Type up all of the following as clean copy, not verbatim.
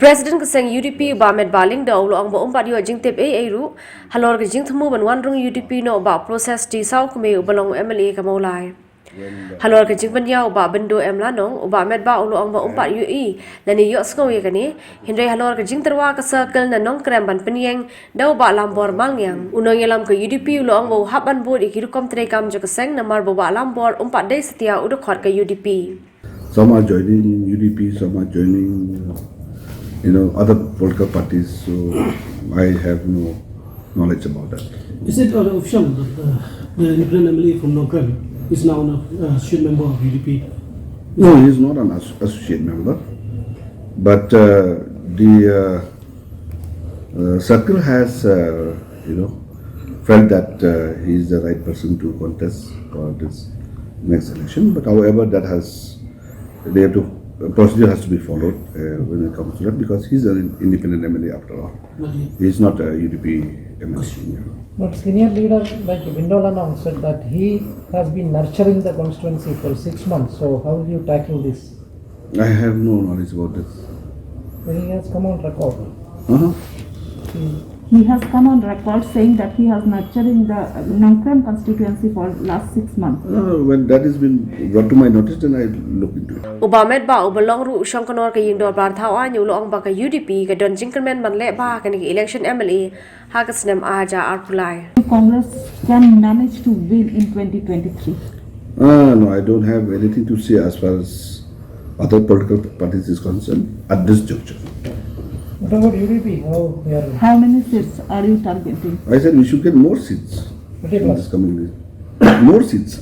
President kaseng UDP ba Metbah da ulo ang ba umpat yo jing tep ai ru halor ke jing thamu ban wan rung UDP no ba process di sau kme ubalong MLA kamolai halor ke jing ban ya ba Bindo emla no ba Metbah ulo ang ba umpat yo i lani yo sko ye kani hindai halor ke jing terwa ka circle na nong krem ban penyeng da ba lambor mangyang unong yelam ke UDP ulo ang ba haban bod ikiru kom tre kam jo kaseng namar ba lambor umpat dai setia udo khot ke UDP. Some are joining UDP, some are joining, other political parties. So I have no knowledge about that. Is it official that the independent MLA from Nongkrem is now an associate member of UDP? No, he is not an associate member. But the circle has, felt that he is the right person to contest for this next election. But however, procedure has to be followed when it comes to that, because he's an independent MLA after all. He is not a UDP MLA. But senior leader like Bindo said that he has been nurturing the constituency for 6 months. So how will you tackle this? I have no knowledge about this. He has come on record. He has come on record saying that he has nurturing the Nongkrem constituency for last 6 months. When that has been brought to my notice, then I look into it. Uba Metbah ubalong ru usang kanor ka yingdor bar thau a nyulo ang ba ka UDP ka don jingkermen man le ba ka ni election MLA ha ka snem aja arpulai. Congress can manage to win in 2023. No, I don't have anything to say as far as other political parties is concerned at this juncture. What about UDP? How many seats are you targeting? I said we should get more seats in this coming days. More seats.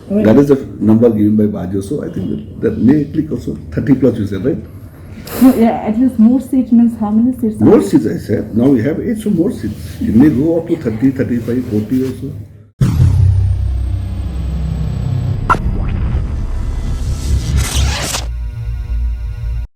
That is the number given by Bajo, so I think that may click also. 30 plus you said, right? No, yeah, at least more seats means how many seats? More seats I said. Now we have 8, so more seats. It may go up to 30, 35, 40 also.